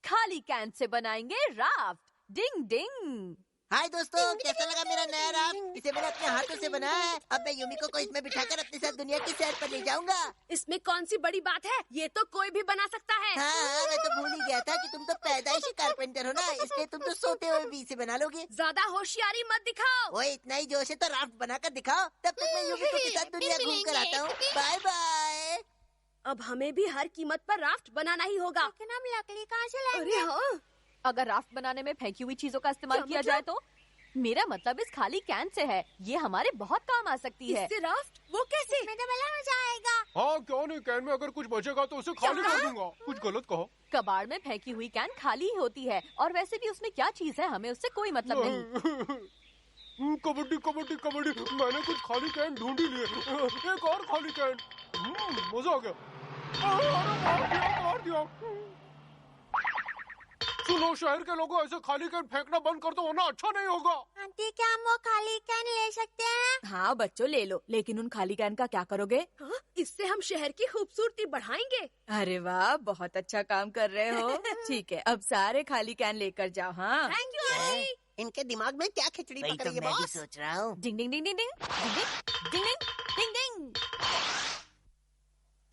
खाली can say बनाएंगे raft. डिंग डिंग। हाय दोस्तों, कैसा लगा मेरा नया राफ्ट? इसे मैंने अपने हाथों से बनाया है। अब मैं यूमिको को इसमें बिठाकर अपने साथ दुनिया की सैर पर ले जाऊंगा। इसमें कौन सी बड़ी बात है, ये तो कोई भी बना सकता है। हाँ, मैं तो भूल ही गया था कि तुम तो पैदाइशी कारपेंटर हो ना, इसलिए तुम तो सोते हुए भी इसे बना लोगे। ज्यादा होशियारी मत दिखाओ। वो इतना ही जोश है तो राफ्ट बनाकर दिखाओ। तब तक मैं यूमिको के साथ दुनिया घूम कर आता हूँ। Bye bye. अब हमें भी हर कीमत पर राफ्ट बनाना ही होगा। लेकिन हम लकड़ी कहाँ से लाएंगे? अरे हाँ, अगर राफ्ट बनाने में फेंकी हुई चीजों का इस्तेमाल किया जाए तो? मेरा मतलब इस खाली कैन से है, ये हमारे बहुत काम आ सकती है। इससे राफ्ट? वो कैसे? इसमें तो बड़ा मजा आएगा। हाँ क्यों नहीं, कैन में अगर कुछ बचेगा तो उसे खाली कर दूंगा। कुछ गलत कहो। कबाड़ में फेंकी हुई कैन खाली ही होती है, और वैसे भी उसमें क्या चीज है, हमें उससे कोई मतलब नहीं। कबड्डी कबड्डी कबड्डी, मैंने कुछ खाली कैन ढूंढ ही लिए। एक और खाली कैन। मजा आ गया। मार दिया। सुनो, शहर के लोगों, ऐसे खाली कैन फेंकना बंद कर दो वरना अच्छा नहीं होगा। आंटी, क्या हम वो खाली कैन ले सकते हैं? हाँ बच्चों, ले लो, लेकिन उन खाली कैन का क्या करोगे? हाँ, इससे हम शहर की खूबसूरती बढ़ाएंगे। अरे वाह, बहुत अच्छा काम कर रहे हो। ठीक है, अब सारे खाली कैन लेकर जाओ। हाँ, थैंक यू आंटी। इनके दिमाग में क्या खिचड़ी वही पक तो रही है मैं भी बॉस? सोच रहा हूँ। डिंग डिंग डिंग डिंग डिंग डिंग डिंग डिंग डिंग।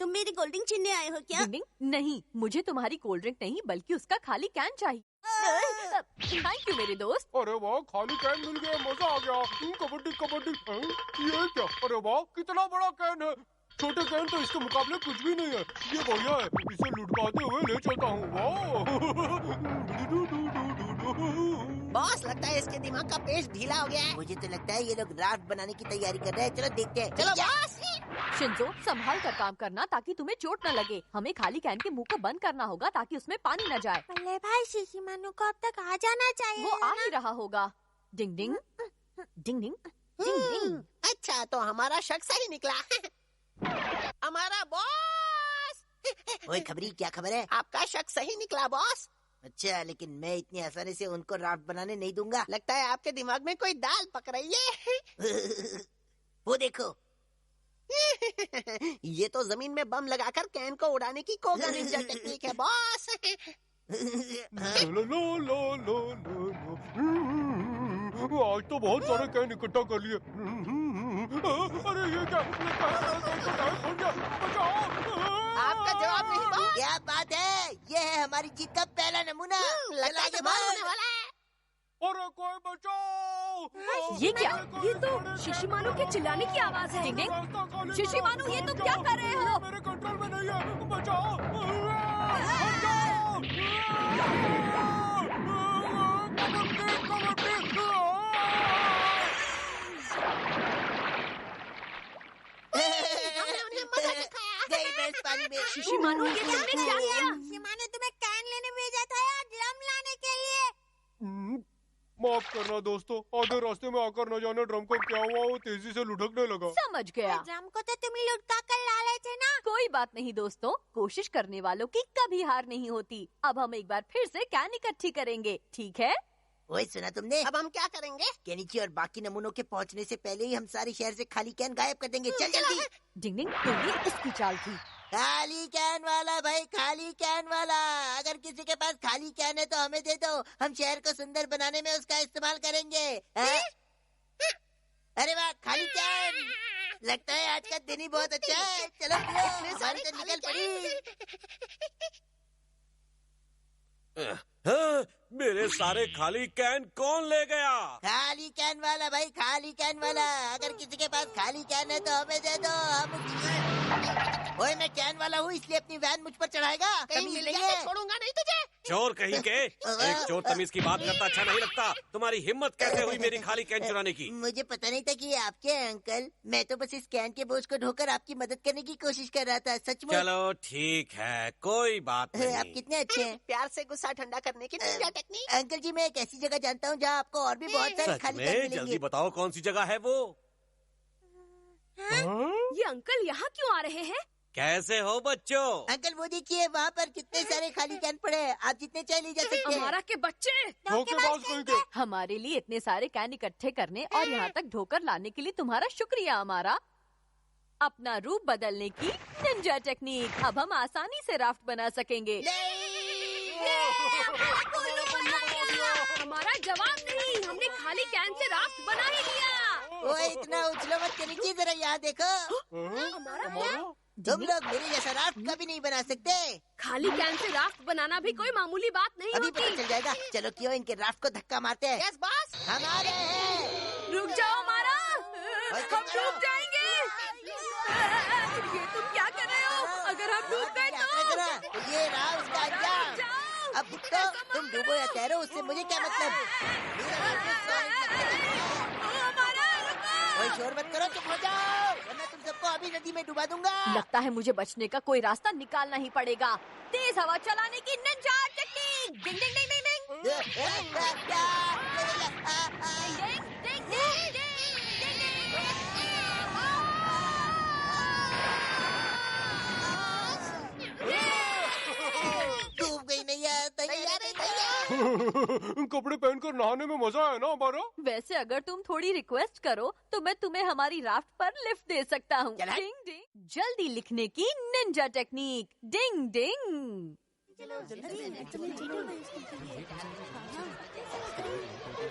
तुम मेरी कोल्ड ड्रिंक छीनने आए हो क्या? डिंग डिंग। नहीं, मुझे तुम्हारी कोल्ड ड्रिंक नहीं बल्कि उसका खाली कैन चाहिए। थैंक यू मेरे दोस्त। अरे वाह, खाली कैन मिल गया, मजा आ गया। कबड्डी कबड्डी। ये क्या? अरे वाह, कितना बड़ा कैन है। छोटे कैन तो इसके मुकाबले कुछ भी नहीं है। ये बढ़िया है, इसे लुढ़काते हुए ले चलता हूँ। बॉस, लगता है इसके दिमाग का पेच ढीला हो गया है। मुझे तो लगता है ये लोग राफ्ट बनाने की तैयारी कर रहे हैं। चलो देखते हैं। चलो बॉस। शिंजो, संभाल कर काम करना ताकि तुम्हें चोट न लगे। हमें खाली कैन के मुंह को बंद करना होगा ताकि उसमें पानी न जाए। बल्ले भाई, शिशिमानु को अब तक आ जाना चाहिए। वो आ ही रहा होगा। डिंग डिंग डिंग डिंग डिंग डिंग। अच्छा, तो हमारा शक सही निकला। हमारा बॉस। ओए खबरी, क्या खबर है? आपका शक सही निकला बॉस। अच्छा, लेकिन मैं इतनी आसानी से उनको राफ्ट बनाने नहीं दूंगा। लगता है आपके दिमाग में कोई दाल पक रही है। वो देखो। ये तो जमीन में बम लगाकर कैन को उड़ाने की कोगा निंजा टेक्निक है बॉस। आज तो बहुत सारे कैन इकट्ठा कर लिए। अरे ये क्या? आपका जवाब नहीं बॉस। क्या बात है? ये है हमारी जीत का पहला नमूना। लगता है होने वाला है। अरे कोई बचाओ! ये क्या? ये तो शिशिमानु के चिल्लाने की आवाज है। डिंग डिंग। शिशिमानु, ये तुम क्या कर रहे हो? मेरे कंट्रोल में नहीं है। बचाओ! पानी में। शिशिमानु, ये तुमने क्या किया? शिशिमानु तुम्हें कैन लेने भेजा था या ड्रम लाने के लिए? माफ करना दोस्तों, आधे रास्ते में आकर न जाने ड्रम को क्या हुआ, वो तेजी से लुढ़कने लगा। समझ गया। ड्रम को तो तुम ही लुढ़का कर ला रहे थे ना। कोई बात नहीं दोस्तों, कोशिश करने वालों की कभी हार नहीं होती। अब हम एक बार फिर से कैन इकट्ठी करेंगे, ठीक है? वही सुना तुमने? अब हम क्या करेंगे? केनिची और बाकी नमूनों के पहुंचने से पहले ही हम सारे शहर से खाली कैन गायब कर देंगे। चल जल्दी। डिंग डिंग। तो ये इसकी चाल थी। खाली कैन वाला भाई, खाली कैन वाला। अगर किसी के पास खाली कैन है तो हमें दे दो, हम शहर को सुंदर बनाने में उसका इस्तेमाल करेंगे। अरे वाह, खाली कैन। लगता है आज का दिन ही बहुत अच्छा है। चलो पियो, हमारी तो निकल पड़ी। हाँ, मेरे सारे खाली कैन कौन ले गया? खाली कैन वाला भाई, खाली कैन वाला। अगर किसी के पास खाली कैन है तो हमें दे दो, हम। ओए, मैं कैन वाला हूँ, इसलिए अपनी वैन मुझ पर चढ़ाएगा। कहीं मिल रही है? छोड़ूंगा नहीं तुझे। चोर कहीं के! एक चोर तमीज की बात करता अच्छा नहीं लगता। तुम्हारी हिम्मत कैसे हुई मेरी खाली कैन चुराने की? मुझे पता नहीं था कि ये आपके हैं अंकल। मैं तो बस इस कैन के बोझ को ढोकर आपकी मदद करने की कोशिश कर रहा था। सचमुच। चलो ठीक है, कोई बात नहीं। आप कितने अच्छे हैं। प्यार से गुस्सा ठंडा करने की टेक्निक। अंकल जी, मैं एक ऐसी जगह जानता हूँ जहाँ आपको और भी बहुत सारे सच खाली कैन में? मिलेंगे। जल्दी बताओ कौन सी जगह है वो? ये अंकल यहाँ क्यों आ रहे हैं? कैसे हो बच्चों? अंकल वो देखिए, वहाँ पर कितने सारे खाली कैन पड़े हैं। आप जितने चाहे ले जा सकते हैं। हमारा के बच्चे। धोखेबाज कहीं के। हमारे लिए इतने सारे कैन इकट्ठे करने और यहाँ तक ढोकर लाने के लिए तुम्हारा शुक्रिया हमारा। अपना रूप बदलने की निंजा टेक्निक। अब हम आसानी से राफ्ट बना सकेंगे। हमारा जवाब नहीं, हमने खाली कैन से राफ्ट बना ही लिया। ओए इतना उछलो मत केनिची, जरा यहाँ देखो। तुम लोग मेरे जैसा राफ्ट कभी नहीं बना सकते। खाली कैन से राफ्ट बनाना भी कोई मामूली बात नहीं अभी होती। पता चल जाएगा। चलो क्यों इनके राफ्ट को धक्का मारते हैं। Yes boss. हम आ रहे हैं। रुक जाओ मारा, ओए, हम डूब जाएंगे। ये तुम क्या कर रहे हो? अगर हम डूब गए तो ये रहा उसका अंजाम। जाओ। अब भुगतो, तुम डूबो या तैरो उससे मुझे क्या मतलब। मेरा राफ्ट में solid लगने लगेगा। कोई शोर मत करो, चुप हो जाओ, वरना तुम सबको अभी नदी में डुबा दूंगा। लगता है मुझे बचने का कोई रास्ता निकालना ही पड़ेगा। तेज हवा चलाने की निंजा टेक्निक। डिंग डिंग डिंग डिंग डिंग। डिंग डिंग डिंग डिंग डिंग। डूब गई नैया, तैयार है नैया। कपड़े पहनकर नहाने में मजा है ना हमारा। वैसे अगर तुम थोड़ी रिक्वेस्ट करो तो मैं तुम्हें हमारी राफ्ट पर लिफ्ट दे सकता हूँ। चला। डिंग डिंग। जल्दी लिखने की निंजा टेक्निक। डिंग डिंग।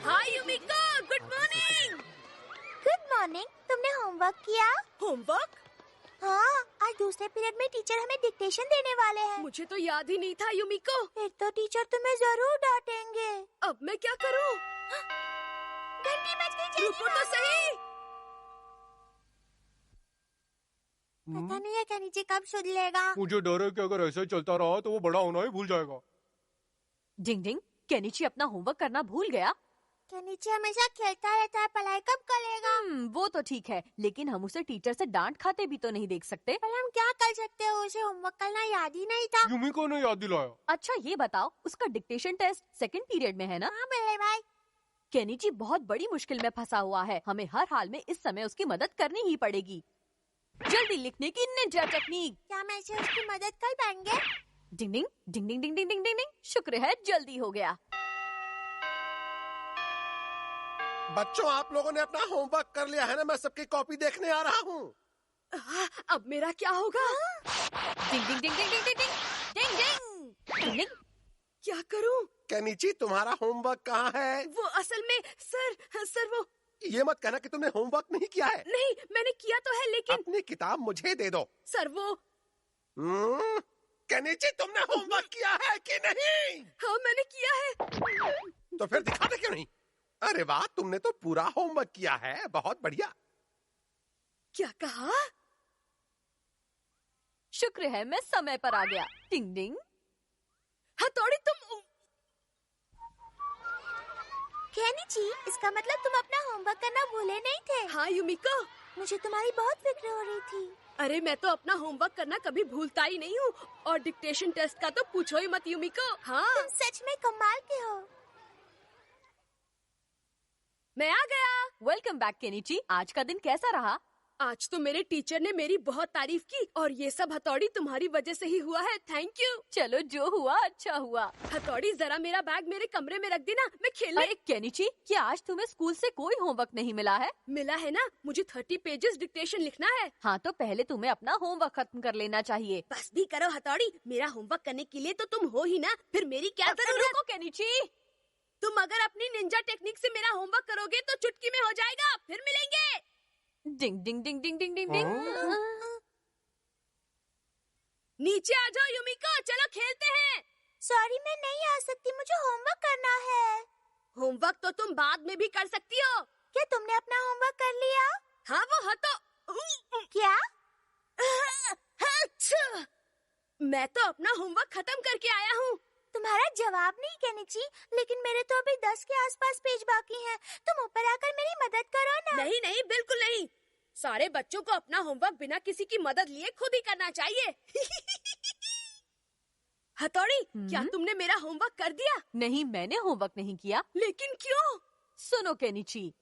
हाय युमिको, गुड मॉर्निंग। Good morning. तुमने होमवर्क किया? होमवर्क? हाँ, आज दूसरे पीरियड में टीचर हमें डिक्टेशन देने वाले हैं। मुझे तो याद ही नहीं था युमिको। फिर तो टीचर तुम्हें जरूर डांटेंगे। अब मैं क्या करूँ? घंटी बज गई। रुको तो सही। पता नहीं है केनिची कब सुध लेगा। मुझे डर है कि अगर ऐसा ही चलता रहा तो वो बड़ा होना ही भूल जाएगा। डिंग डिंग। केनिची अपना होमवर्क करना भूल गया। केनिची हमेशा खेलता रहता है, पढ़ाई कब करेगा? वो तो ठीक है, लेकिन हम उसे टीचर से डांट खाते भी तो नहीं देख सकते। पर हम क्या कर सकते हैं, उसे होमवर्क करना याद ही नहीं था। युमिको ने याद दिलाया। अच्छा ये बताओ, उसका डिक्टेशन टेस्ट सेकंड पीरियड में है ना? हाँ बल्ले भाई। केनिची बहुत बड़ी मुश्किल में फंसा हुआ है। हमें हर हाल में इस समय उसकी मदद करनी ही पड़ेगी। जल्दी लिखने की निंजा टेक्निक। क्या मैं इसे उसकी मदद कर पाएंगे? डिंग डिंग डिंग डिंग डिंग डिंग डिंग डिंग डिंग। शुक्र है जल्दी हो गया। बच्चों, आप लोगों ने अपना होमवर्क कर लिया है ना? मैं सबकी कॉपी देखने आ रहा हूँ। अब मेरा क्या होगा? डिंग डिंग डिंग डिंग डिंग डिंग डिंग डिंग डिंग डिंग। क्या करूँ? केनिची, तुम्हारा होमवर्क कहाँ है? वो असल में सर वो ये मत कहना कि तुमने होमवर्क नहीं किया है। नहीं, मैंने किया तो है लेकिन अपनी किताब मुझे दे दो। सर वो केनिची, तुमने होमवर्क किया है कि नहीं? हाँ मैंने किया है। तो फिर दिखाते क्यों नहीं? अरे वाह, तुमने तो पूरा होमवर्क किया है, बहुत बढ़िया। क्या कहा? शुक्र है मैं समय पर आ गया। डिंग डिंग। हथौड़ी तुम केनिची, इसका मतलब तुम अपना होमवर्क करना भूले नहीं थे। हाँ युमिको। मुझे तुम्हारी बहुत फिक्र हो रही थी। अरे मैं तो अपना होमवर्क करना कभी भूलता ही नहीं हूँ, और डिक्टेशन टेस्ट का तो पूछो ही मत युमिको। हाँ तुम सच में कमाल के हो। मैं आ गया। Welcome back Kenichi. आज का दिन कैसा रहा? आज तो मेरे टीचर ने मेरी बहुत तारीफ की, और ये सब हथौड़ी तुम्हारी वजह से ही हुआ है। Thank you. चलो जो हुआ अच्छा हुआ। हथौड़ी जरा मेरा बैग मेरे कमरे में रख देना, मैं खेलने। अरे केनिची, क्या आज तुम्हें स्कूल से कोई होमवर्क नहीं मिला है? मिला है ना, मुझे 30 पेजेस डिक्टेशन लिखना है। हाँ तो पहले तुम्हें अपना होमवर्क खत्म कर लेना चाहिए। बस भी करो हथौड़ी, मेरा होमवर्क करने के लिए तो तुम हो ही ना, फिर मेरी क्या जरूरत? रुको केनिची। तुम अगर अपनी निंजा टेक्निक से मेरा होमवर्क करोगे तो चुटकी में हो जाएगा। फिर मिलेंगे। डिंग डिंग डिंग डिंग डिंग डिंग डिंग। नीचे आ जाओ युमिको, चलो खेलते हैं। सॉरी, मैं नहीं आ सकती, मुझे होमवर्क करना है। होमवर्क तो तुम बाद में भी कर सकती हो। क्या तुमने अपना होमवर्क कर लिया? हाँ वो हथो क्या? अच्छा, मैं तो अपना होमवर्क खत्म करके आया हूँ। तुम्हारा जवाब नहीं केनिची, लेकिन मेरे तो अभी 10 के आसपास पेज बाकी हैं। तुम ऊपर आकर मेरी मदद करो ना। नहीं नहीं, बिल्कुल नहीं। सारे बच्चों को अपना होमवर्क बिना किसी की मदद लिए खुद ही करना चाहिए। हथौड़ी, क्या तुमने मेरा होमवर्क कर दिया? नहीं, मैंने होमवर्क नहीं किया। लेकिन क्यों? सुनो केनिची,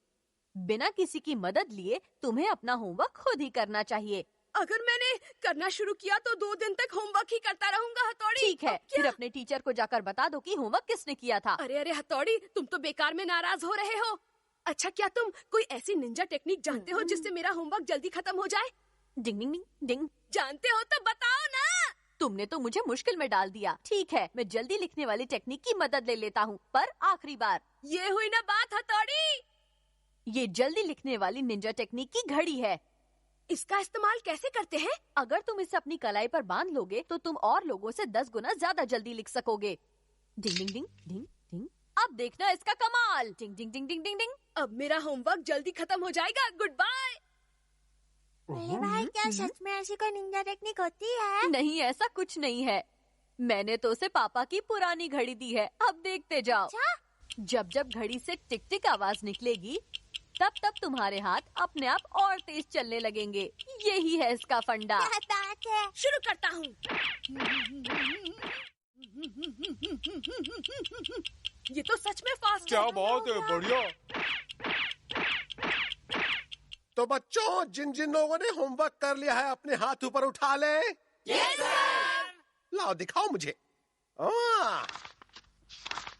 बिना किसी की मदद लिए तुम्हें अपना होमवर्क खुद ही करना चाहिए। अगर मैंने करना शुरू किया तो 2 दिन तक होमवर्क ही करता रहूंगा हथौड़ी। ठीक है, फिर अपने टीचर को जाकर बता दो कि होमवर्क किसने किया था। अरे अरे हथौड़ी, तुम तो बेकार में नाराज हो रहे हो। अच्छा, क्या तुम कोई ऐसी निंजा टेक्निक जानते हो जिससे मेरा होमवर्क जल्दी खत्म हो जाए? डिंग डिंग डिंग डिंग। जानते हो तो बताओ ना। तुमने तो मुझे मुश्किल में डाल दिया। ठीक है, मैं जल्दी लिखने वाली टेक्निक की मदद ले लेता हूँ, पर आखिरी बार। ये हुई ना बात हथौड़ी। ये जल्दी लिखने वाली निंजा टेक्निक की घड़ी है। इसका इस्तेमाल कैसे करते हैं? अगर तुम इसे अपनी कलाई पर बांध लोगे तो तुम और लोगों से 10 गुना ज्यादा जल्दी लिख सकोगे। डिंग डिंग डिंग डिंग डिंग। अब देखना इसका कमाल। डिंग डिंग डिंग डिंग डिंग डिंग। अब मेरा होमवर्क जल्दी खत्म हो जाएगा। Goodbye. मेरे भाई, क्या सच में ऐसी कोई निंजा टेक्निक होती है? नहीं, ऐसा कुछ नहीं है। मैंने तो उसे पापा की पुरानी घड़ी दी है। अब देखते जाओ। अच्छा? जब जब घड़ी से टिक टिक आवाज निकलेगी, तब तब तुम्हारे हाथ अपने आप और तेज चलने लगेंगे। यही है इसका फंडा। क्या बात है? शुरू करता हूँ। ये तो सच में फास्ट क्या बात है, बढ़िया। तो बच्चों, जिन जिन लोगों ने होमवर्क कर लिया है अपने हाथ ऊपर उठा ले। Yes sir. लाओ, दिखाओ मुझे।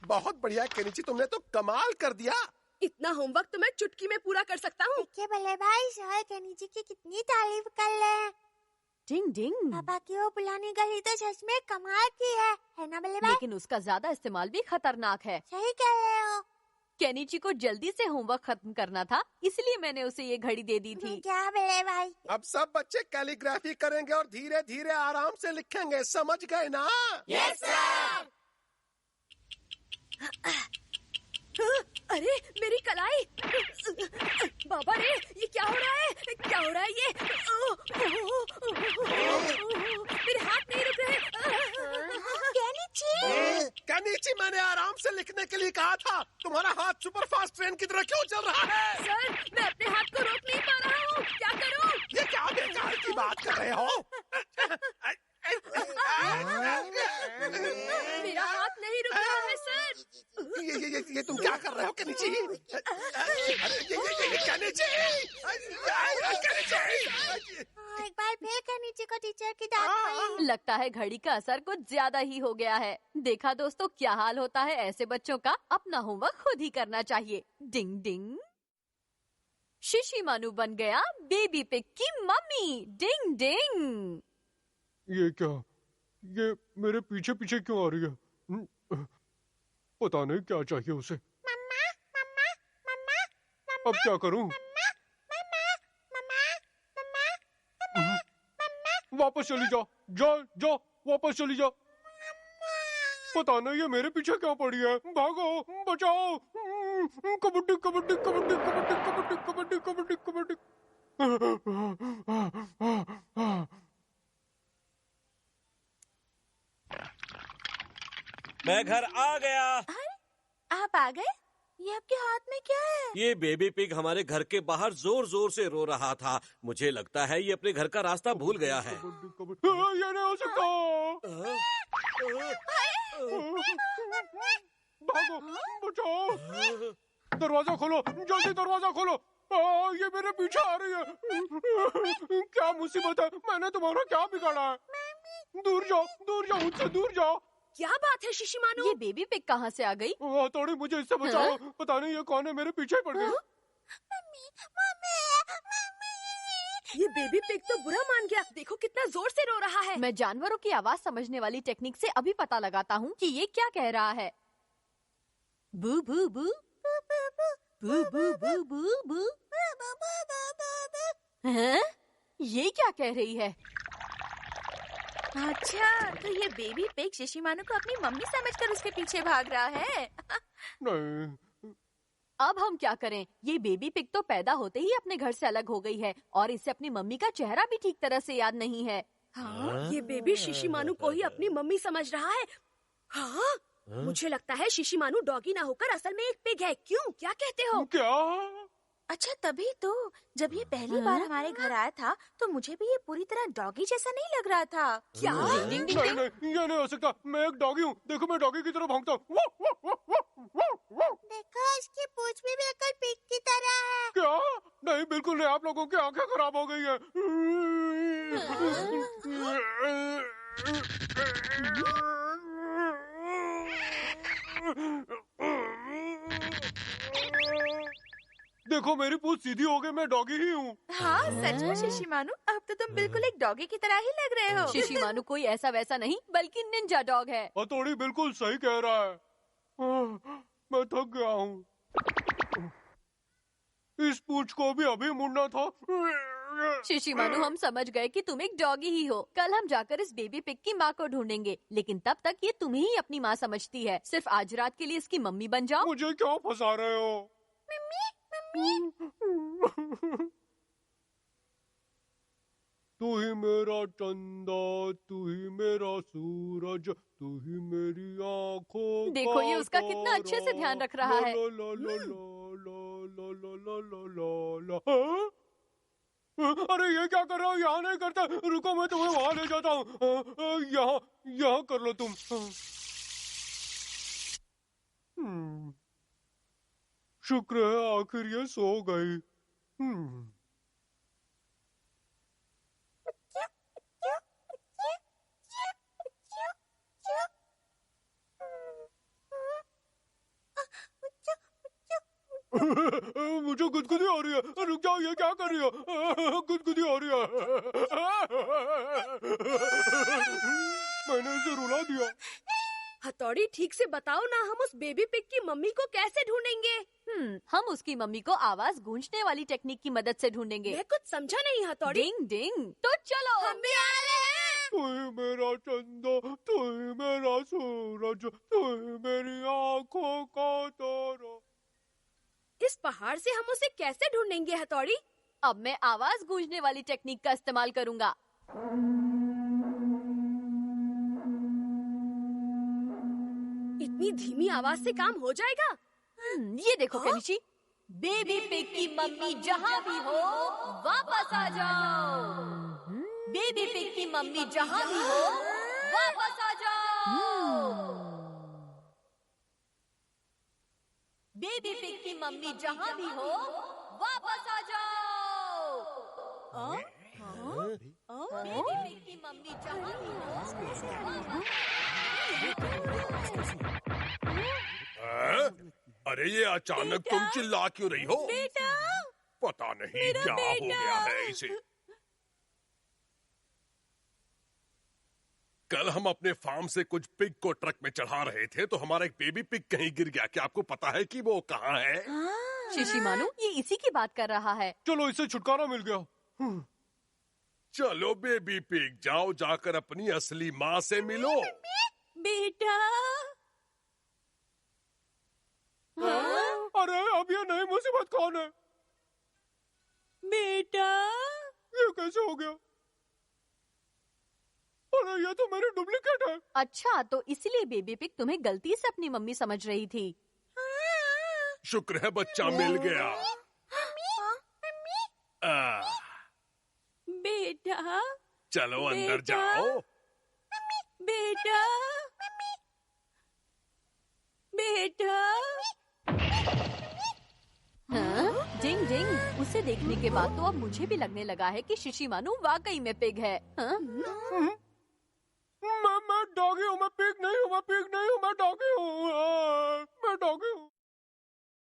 बहुत बढ़िया केनिची, तुमने तो कमाल कर दिया। इतना होमवर्क तो मैं चुटकी में पूरा कर सकता हूँ। देखिए बल्ले भाई, सर केनिची की कितनी तारीफ कर ले। डिंग डिंग। पापा की वो पुरानी घड़ी तो सच में कमाल की है ना बल्ले भाई? लेकिन उसका ज्यादा इस्तेमाल भी खतरनाक है। सही कह रहे हो। केनिची को जल्दी से होमवर्क खत्म करना था, इसलिए मैंने उसे ये घड़ी दे दी थी। क्या बल्ले भाई? अब सब बच्चे कैलीग्राफी करेंगे और धीरे धीरे आराम से लिखेंगे, समझ गए ना? Yes sir. अरे मेरी कलाई। बाबा रे, ये क्या हो रहा है? क्या हो रहा है ये? मेरे हाथ नहीं रुक रहे। केनिची, मैंने आराम से लिखने के लिए कहा था। तुम्हारा हाथ सुपर फास्ट ट्रेन की तरह क्यों चल रहा है? सर, मैं अपने हाथ को रोक नहीं पा रहा हूँ। क्या करूँ? ये क्या बेकार की बात कर रहे हो? मेरा हाथ नहीं रुक रहा है सर। ये तुम क्या कर रहे हो केनिची? केनिची! एक बार फिर केनिची को टीचर की डांट पड़ी। लगता है घड़ी का असर कुछ ज्यादा ही हो गया है। देखा दोस्तों, क्या हाल होता है ऐसे बच्चों का। अपना होमवर्क खुद ही करना चाहिए। डिंग डिंग। शिशिमानु बन गया बेबी पिग की मम्मी। डिंग डिंग। ये क्या? ये मेरे पीछे पीछे क्यों आ रही है? पता नहीं क्या चाहिए उसे। मम्मा, मम्मा, मम्मा, अब क्या करूं? वापस चली जा, जा जा, वापस चली जा। पता नहीं ये मेरे पीछे क्या पड़ी है। भागो, बचाओ। कबड्डी कबड्डी कबड्डी कबड्डी कबड्डी कबड्डी कबड्डी कबड्डी। मैं घर आ गया। आप आ गए? ये आपके हाथ में क्या है? ये बेबी पिग हमारे घर के बाहर जोर जोर से रो रहा था। मुझे लगता है ये अपने घर का रास्ता भूल गया है। ये नहीं हो सकता। भागो, बचाओ। दरवाजा खोलो, जल्दी दरवाजा खोलो। ये मेरे पीछे आ रही है। क्या मुसीबत है? मैंने तुम्हारा क्या बिगाड़ा है? दूर जाओ, मुझसे दूर जाओ। क्या बात है शिशिमानु? ये बेबी पिग कहाँ से आ गई? थोड़ी मुझे इससे बचाओ। पता नहीं ये कौन है, मेरे पीछे पड़ गई। ये बेबी पिग तो बुरा मान गया। देखो कितना जोर से रो रहा है। मैं जानवरों की आवाज समझने वाली टेक्निक से अभी पता लगाता हूँ कि ये क्या कह रहा है। बू बू बू बू बू बू बू बू। हैं? ये क्या कह रही है? अच्छा, तो ये बेबी पिग शिशिमानु को अपनी मम्मी समझकर उसके पीछे भाग रहा है। नहीं। अब हम क्या करें? ये बेबी पिग तो पैदा होते ही अपने घर से अलग हो गई है और इसे अपनी मम्मी का चेहरा भी ठीक तरह से याद नहीं है। हाँ, ये बेबी शिशिमानु को ही अपनी मम्मी समझ रहा है। हाँ, मुझे लगता है शिशिमानु डॉगी ना होकर असल में एक पिग है। क्यों? क्या कहते हो? क्या? अच्छा, तभी तो जब ये पहली बार हमारे घर आया था तो मुझे भी ये पूरी तरह डॉगी जैसा नहीं लग रहा था। क्या? नहीं, ये नहीं हो सकता। मैं एक डॉगी हूँ। देखो, मैं डॉगी की तरह भौंकता हूँ। देखो, इसकी पूंछ भी बिल्कुल पिग की तरह है। क्या? नहीं, बिल्कुल नहीं। आप लोगों की आंखें खराब हो गई है। देखो, देखो मेरी पूंछ सीधी हो गई, मैं डॉगी ही हूँ। हाँ सच में शिशिमानु, अब तो तुम बिल्कुल एक डॉगी की तरह ही लग रहे हो। शिशिमानु कोई ऐसा वैसा नहीं बल्कि निंजा डॉग है। हथौड़ी बिल्कुल सही कह रहा है। मैं थक गया हूँ। इस पूंछ को भी अभी मुड़ना था। शिशिमानु हम समझ गए कि तुम एक डॉगी ही हो। कल हम जाकर इस बेबी पिग की माँ को ढूंढेंगे, लेकिन तब तक ये तुम्हें ही अपनी माँ समझती है। सिर्फ आज रात के लिए इसकी मम्मी बन जाओ। मुझे क्यों फंसा रहे हो? तू ही मेरा चंदा, तू ही मेरा सूरज, तू ही मेरी आँखों देखो ये उसका का कितना अच्छे से ध्यान रख रहा है। ला ला ला ला ला ला ला ला ला ला। हाँ? अरे ये क्या कर रहे हो? यहाँ नहीं करते, रुको मैं तुम्हें वहाँ ले जाता हूँ। यहाँ यहाँ कर लो तुम। शुक्र है आखिर ये सो गई। मुझे गुदगुदी आ रही है। रुक जाओ, ये क्या कर रही हो? गुदगुदी आ रही है। मैंने इसे रुला दिया। हथौड़ी ठीक से बताओ ना, हम उस बेबी पिग की मम्मी को कैसे ढूंढेंगे? हम उसकी मम्मी को आवाज गूंजने वाली टेक्निक की मदद से ढूंढेंगे। मैं कुछ समझा नहीं हथौड़ी। डिंग डिंग। तो चलो हम भी आ रहे हैं। तू ही मेरा चंदा, तू ही मेरा सूरज, तू ही मेरी आँखों का तारा। इस पहाड़ से हम उसे कैसे ढूंढेंगे हथौड़ी? अब मैं आवाज गूंजने वाली टेक्निक का इस्तेमाल करूंगा। इतनी धीमी आवाज से काम हो जाएगा? ये देखो केनिची, बेबी पिग की मम्मी जहाँ भी हो वापस आ जाओ। बेबी पिग की मम्मी जहाँ भी हो वापस आ जाओ। बेबी पिग की मम्मी जहाँ भी हो वापस आ जाओ। बेबी पिग की मम्मी जहाँ भी हो। अरे ये अचानक तुम चिल्ला क्यों रही हो? बेटा, पता नहीं क्या हो गया है इसे। कल हम अपने फार्म से कुछ पिग को ट्रक में चढ़ा रहे थे तो हमारा एक बेबी पिग कहीं गिर गया। क्या आपको पता है कि वो कहाँ है? शिशिमानु ये इसी की बात कर रहा है। चलो इससे छुटकारा मिल गया। चलो बेबी पिग, जाओ जाकर अपनी असली माँ से मिलो। बेटा। अरे अब ये नई मुसीबत कौन है? बेटा। ये कैसे हो गया? अरे ये तो मेरी डुप्लीकेट है। अच्छा, तो इसलिए बेबी पिग तुम्हें गलती से अपनी मम्मी समझ रही थी। शुक्र है बच्चा मिल गया। बेटा। चलो अंदर बेटा। जाओ। बेटा। बेटा। हाँ? डिंग डिंग। उसे देखने के बाद तो अब मुझे भी लगने लगा है कि शिशिमानु वाकई में पिग है। हाँ? मैं डॉगी हूँ, मैं पिग नहीं हूँ, मैं पिग नहीं हूँ, मैं डॉगी हूँ। मैं डॉगी हूँ।